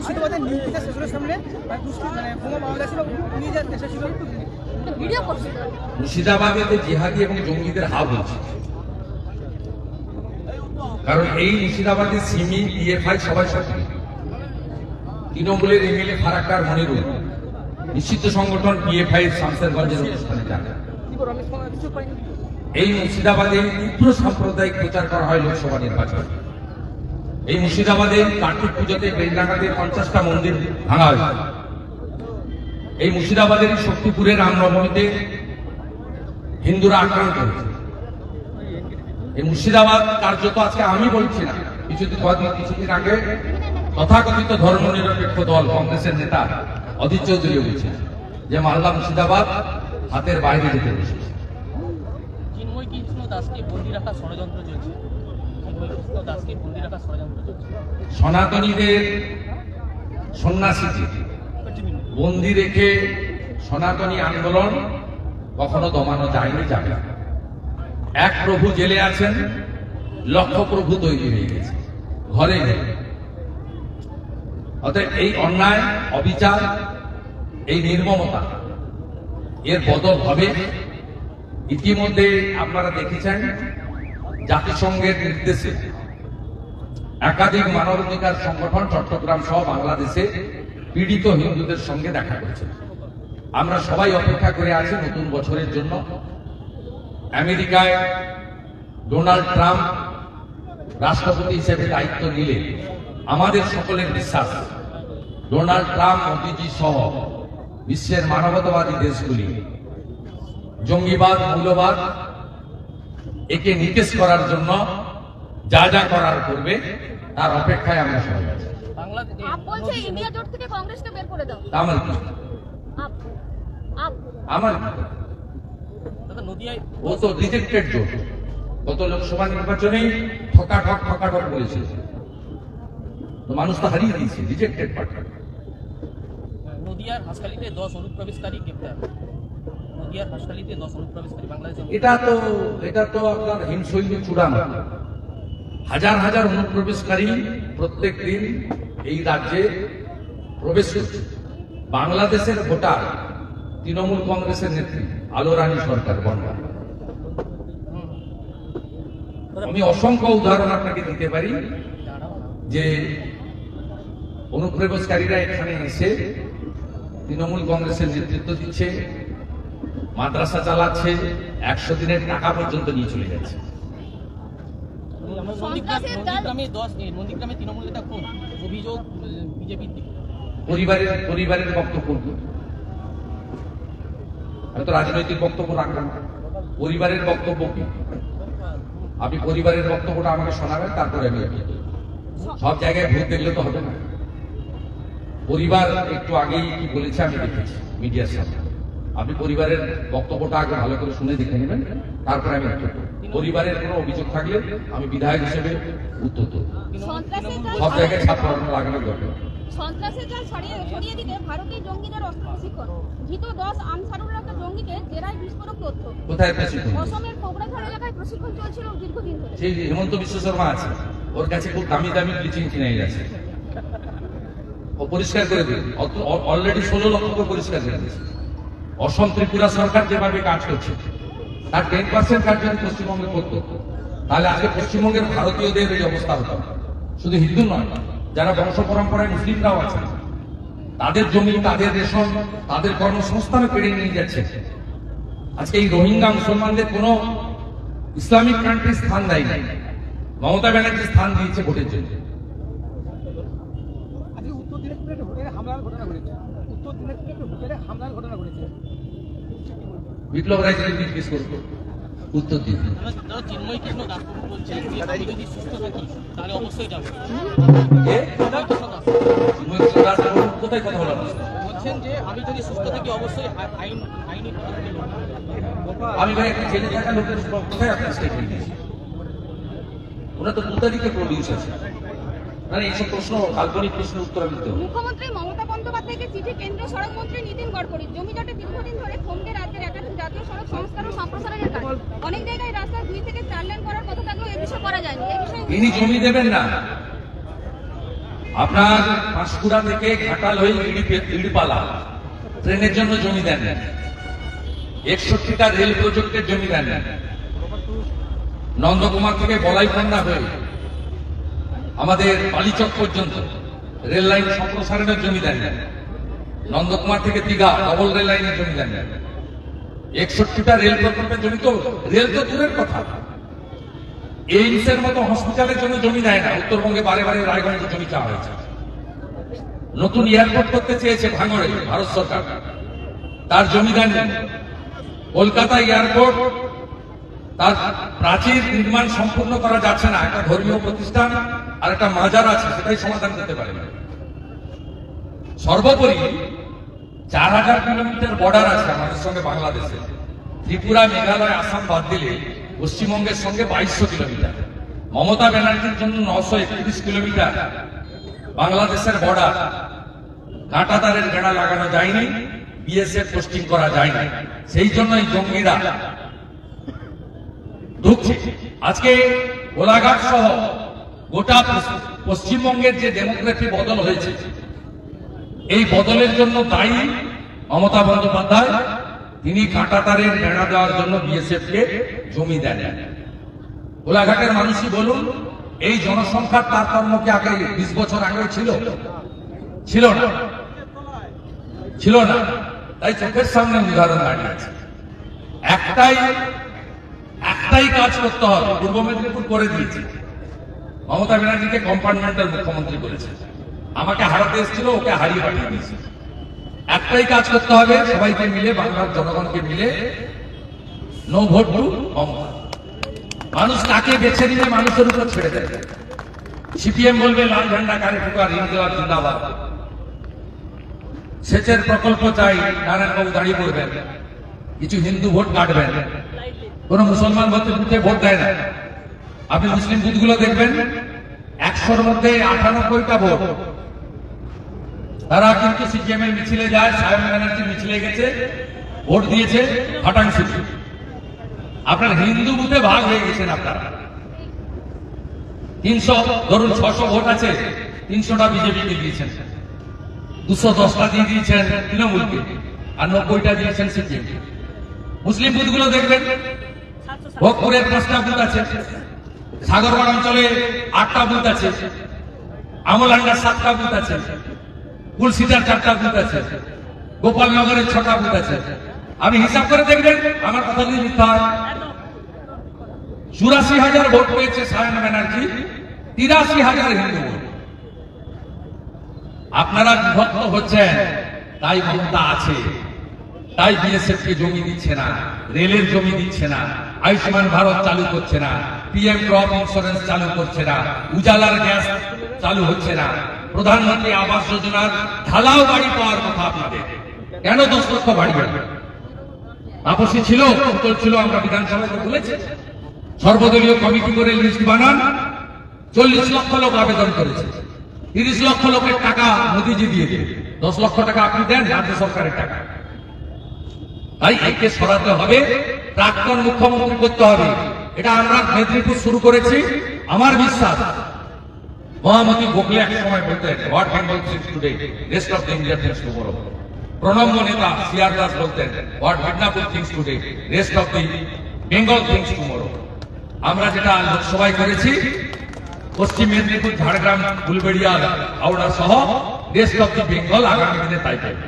মুর্শিদাবাদের নিউজের স্টেশনের সামনে বোমা মামলা ছিল, উনি যা দেশে ছিল ভিডিও করছে। মুর্শিদাবাদে তো জিহাদি এবং জঙ্গিদের হাব হচ্ছে, কারণ এই মুর্শিদাবাদের সিমি পিএফআই সবাই সক্রিয়। তৃণমূলের এমএলএ ফারাক্কার মনিরুল নিষিদ্ধ সংগঠন পিএফআই শামসেরগঞ্জের অনুষ্ঠানে যান। এই মুর্শিদাবাদে তীব্র সাম্প্রদায়িক প্রচার করা হয় লোকসভা নির্বাচনে। এই মুর্শিদাবাদে কার্তিক পুজোতে বেলডাঙ্গাতে 50টা মন্দির ভাঙা হয়েছে। এই মুর্শিদাবাদের শক্তিপুরের রামনবমীতে হিন্দুরা আক্রান্ত হয়েছে। এই মুর্শিদাবাদ কার্যত আজকে আমি বলছি না, কিছুদিন আগে তথাকথিত ধর্মনিরপেক্ষ দল কংগ্রেসের নেতা অধীর চৌধুরী বলছেন যে মালদা মুর্শিদাবাদ হাতের বাইরে যেতে বসেছে। চিন্ময় কৃষ্ণ দাসকে বন্দী রাখার ষড়যন্ত্র চলছে। সনাতনীদের সন্ন্যাসীকে বন্দী রেখে সনাতনী আন্দোলন কখনো দমানো যায়নি, যাবে না। এক প্রভু জেলে আছেন, লক্ষ প্রভু তৈরি হয়ে গেছে ঘরে ঘরে। অতএব এই অন্যায়, অবিচার, এই নির্মমতা এর বদল হবে। ইতিমধ্যে আপনারা দেখেছেন জাতিসংঘের নির্দেশে একাধিক মানবাধিকার সংগঠন চট্টগ্রাম সহ বাংলাদেশে পীড়িত হিন্দুদের সঙ্গে দেখা করেছে। আমরা সবাই অপেক্ষা করে আছি নতুন বছরের জন্য। আমেরিকায় ডোনাল্ড ট্রাম্প রাষ্ট্রপতি হিসেবে দায়িত্ব নিলে আমাদের সকলের বিশ্বাস ডোনাল্ড ট্রাম্প, মোদীজি সহ বিশ্বের মানবতাবাদী দেশগুলি জঙ্গিবাদ, মৌলবাদ একে নিকেশ করার জন্য যা যা করার করবে তার অপেক্ষায় আমরা সবাই আছি। ও তো রিজেক্টেড জোট। গত লোকসভা নির্বাচনে ঠকাঠক বলেছিল, মানুষ তো হারিয়ে দিয়েছে। Rejected party. নদিয়ার হাসখালিতে 10 অনুপ্রবেশকারী গ্রেপ্তার। নদিয়ার হাসখালিতে 10 অনুপ্রবেশকারী বাংলাদেশে। এটা তো আপনার হিমশৈল চূড়ান্ত। হাজার হাজার অনুপ্রবেশকারী প্রত্যেক দিন এই রাজ্যে প্রবেশ করছে। বাংলাদেশের ভোটার তৃণমূল কংগ্রেসের নেত্রী আলো রানী সরকার বন্যা। আমি অসংখ্য উদাহরণ আপনাকে দিতে পারি যে অনুপ্রবেশকারীরা এখানে এসে তৃণমূল কংগ্রেসের নেতৃত্ব দিচ্ছে, মাদ্রাসা চালাচ্ছে, 100 দিনের টাকা পর্যন্ত নিয়ে চলে যাচ্ছে। পরিবারের বক্তব্য হয়তো রাজনৈতিক বক্তব্য রাখবেন, পরিবারের বক্তব্য কি? আপনি পরিবারের বক্তব্যটা আমাকে শোনাবেন, তারপরে আমি সব জায়গায় ভোট দেখলে তো হবে না। পরিবার একটু আগেই কি বলেছে আমি দেখেছি মিডিয়ার সামনে। আপনি পরিবারের বক্তব্যটা আগে ভালো করে শুনে দেখে নেবেন, তারপরে আমি উত্তর দেব। পরিবারের কোনো অভিযোগ থাকলে আমি বিধায়ক হিসেবে উত্তর দেব। সব জায়গায় ছাত্র লাগানোর দরকার। সন্ত্রাসের জাল ছড়িয়ে দিতে ভারতীয় জঙ্গিদের অস্ত্র প্রশিক্ষণ। ধৃত 10 আনসারুল্লাহ জঙ্গিকে জেরায় বিস্ফোরক তথ্য। কোথায় প্রশিক্ষণ? অসমের কোবরাঝাড় এলাকায় প্রশিক্ষণ চলছিল দীর্ঘদিন ধরে। সেই হেমন্ত বিশ্ব শর্মা আছে, ওর কাছে খুব দামি দামি ব্লিচিং ফিনাইল আছে, ও পরিষ্কার করে দেবে। অলরেডি 16 লক্ষ করে পরিষ্কার করে দিয়েছে। অসম ত্রিপুরা সরকার যেভাবে কাজ করছে তার 10% কাজ যদি পশ্চিমবঙ্গে করতো তাহলে আজকে পশ্চিমবঙ্গের ভারতীয়দের এই অবস্থা হতো। শুধু হিন্দু নয়, যারা বংশ পরম্পরায় মুসলিমরাও আছেন, তাদের জমি, তাদের রেশন, তাদের কর্মসংস্থানে কেড়ে নিয়ে যাচ্ছে। আজকে এই রোহিঙ্গা মুসলমানদের কোন ইসলামিক কান্ট্রি স্থান দেয় নাই, মমতা ব্যানার্জি স্থান দিয়েছে ভোটের জন্য। বিপ্লব রায় যদি জিজ্ঞেস করতো উত্তর দিন। চিন্ময় কৃষ্ণ দাস বলছেন যে আমি যদি সুস্থ থাকি তাহলে অবশ্যই যাবো। কোথায় কথা বলা বলছেন যে আমি যদি সুস্থ থাকি অবশ্যই আইনি। আমি ভাই একটা জেলে থাকা লোকের কোথায় আপনার স্টেটমেন্ট দিয়েছি? ওরা তো 2 তারিখে প্রডিউস আছে। মানে এইসব প্রশ্ন, কাল্পনিক প্রশ্নের উত্তর আমি দিতে হবে। মুখ্যমন্ত্রী মমতা বন্দ্যোপাধ্যায়কে চিঠি কেন্দ্রীয় সড়ক মন্ত্রী নীতিন গডকরি। জমিজটে দীর্ঘদিন ধরে থমকে রাজ্যের একাধিক জাতীয় সড়ক সংস্কার ও সম্প্রসারণের কাজ। অনেক জায়গায় রাস্তা 2 থেকে 4 লেন করার কথা থাকলেও এ বিষয়ে করা যায়নি। এই বিষয়ে তিনি জমি দেবেন না, আপনার পাঁশকুড়া থেকে ঘাটাল হয়ে ইড়িপালা ট্রেনের জন্য জমি দেন না, 61টা রেল প্রজেক্টের জমি দেন না, নন্দকুমার থেকে বলাইপন্না হয়ে আমাদের বালিচক পর্যন্ত রেল লাইন সম্প্রসারণের জমি দেন না, নন্দকুমার থেকে দীঘা ডবল রেল লাইনের জমি দেন না, 61টা রেল প্রকল্পের জমি। তো রেল তো দূরের কথা, এইমসের মতো হসপিটালের জন্য জমি দেয় না। উত্তরবঙ্গে বারে বারে রায়গঞ্জে জমি চাওয়া হয়েছে। নতুন এয়ারপোর্ট করতে চেয়েছে ভাঙড়ে ভারত সরকার, তার জমি দেন। কলকাতা এয়ারপোর্ট তার প্রাচীর নির্মাণ সম্পূর্ণ করা যাচ্ছে না, একটা ধর্মীয় প্রতিষ্ঠান আর একটা মাজার আছে, সেটাই সমাধান করতে পারে না। সর্বোপরি 4000 কিলোমিটার বর্ডার আছে আমাদের সঙ্গে বাংলাদেশে। ত্রিপুরা, মেঘালয়, আসাম বাদ দিলে পশ্চিমবঙ্গের সঙ্গে 2200 কিলোমিটার। মমতা ব্যানার্জির জন্য 931 কিলোমিটার বাংলাদেশের বর্ডার কাঁটাতারের বেড়া লাগানো যায়নি, বিএসএফ পোস্টিং করা যায়নি। সেই জন্য এই জঙ্গিরা ঢুকছে। আজকে গোলাঘাট সহ গোটা পশ্চিমবঙ্গের যে ডেমোগ্রাফি বদল হয়েছে, এই বদলের জন্য দায়ী মমতা বন্দ্যোপাধ্যায়। তিনি কাঁটাতারের বেড়া দেওয়ার জন্য বিএসএফ কে জমি দেন। গোলাঘাটের মানুষই বলুন, এই জনসংখ্যার তারতম্য কি আগে 20 বছর আগে ছিল? ছিল না। তাই চোখের সামনে উদাহরণ দাঁড়িয়ে আছে। একটাই কাজ করতে হবে। পূর্ব মেদিনীপুর করে দিয়েছে, মমতা ব্যানার্জিকে কম্পার্টমেন্টাল মুখ্যমন্ত্রী করেছে। আমাকে হারাতে এসেছিল, ওকে হারিয়ে পাঠিয়ে দিয়েছে। একটাই কাজ করতে হবে, সবাইকে মিলে, বাংলার জনগণকে মিলে, নো ভোট টু মমতা। মানুষ কাকে বেছে নিলে মানুষের উপর ছেড়ে দেয়। সিপিএম বলবে লাল ঝান্ডা কারে ঠুকার, ইনকিলাব জিন্দাবাদ। সেচের প্রকল্প চাই, নারায়ণবাবু দাঁড়িয়ে পড়বেন, কিছু হিন্দু ভোট কাটবেন। কোন মুসলমান বুথে ভোট দেয় না। আপনি মুসলিম বুথগুলো দেখবেন, 100-র মধ্যে 98টা ভোট। তারা কিন্তু সিপিএম এর মিছিলে যায়, সায়ন ব্যানার্জি মিছিলে গেছে, ভোট দিয়েছে ফাটাং সিটি। আপনার হিন্দু বুথে ভাগ হয়ে গেছেন আপনারা। 300, ধরুন 600 ভোট আছে, 300টা বিজেপিকে দিয়েছেন, 210টা দিয়ে দিয়েছেন তৃণমূলকে, আর 90টা দিয়েছেন সিপিএম। মুসলিম বুথগুলো দেখবেন, ভোগপুরের 5টা বুথ আছে, সাগরপাড় অঞ্চলে 8টা বুথ আছে, আমলান্ডার 7টা বুথ আছে, কুলসিটার 4টা বুথ আছে, গোপালনগরের 6টা বুথ আছে। আমি হিসাব করে দেখবেন, আমার কথা যদি মিথ্যা হয়, 84,000 ভোট পেয়েছে সায়ন ব্যানার্জি, 83,000 হিন্দু ভোট। আপনারা বিভক্ত হচ্ছেন, তাই মমতা আছে, তাই বিএসএফ কে জমি দিচ্ছে না, রেলের জমি দিচ্ছে না, আয়ুষ্মান ভারত চালু করছে না, পিএম ক্রপ ইন্স্যুরেন্স চালু করছে না, উজালার গ্যাস চালু হচ্ছে না, প্রধানমন্ত্রী আবাস যোজনার ঢালাও বাড়ি পাওয়ার কথা আপনাদের। কেন 10 লক্ষ বাড়ি বাড়বে? আপসি ছিল, ছিল, আমরা বিধানসভায় বলেছি, সর্বদলীয় কমিটি করে লিস্ট বানান। 40 লক্ষ লোক আবেদন করেছে, 30 লক্ষ লোকের টাকা মোদীজি দিয়ে দেবে, 10 লক্ষ টাকা আপনি দেন, রাজ্য সরকারের টাকা। তাই একে সরাতে হবে, প্রাক্তন মুখ্যমন্ত্রী করতে হবে। এটা আমরা মেদিনীপুর শুরু করেছি। আমার বিশ্বাস, মহামতি গোখলে এক সময় বলতেন, what Bengal thinks today, rest of the India thinks tomorrow. প্রণম্য নেতা সিআর দাস বলতেন, what Midnapore thinks today, rest of the Bengal thinks tomorrow. আমরা যেটা লোকসভায় করেছি, পশ্চিম মেদিনীপুর, ঝাড়গ্রাম, ফুলবেড়িয়া, হাওড়া সহ রেস্ট অফ দ্য বেঙ্গল আগামী দিনে তাই পাইবে।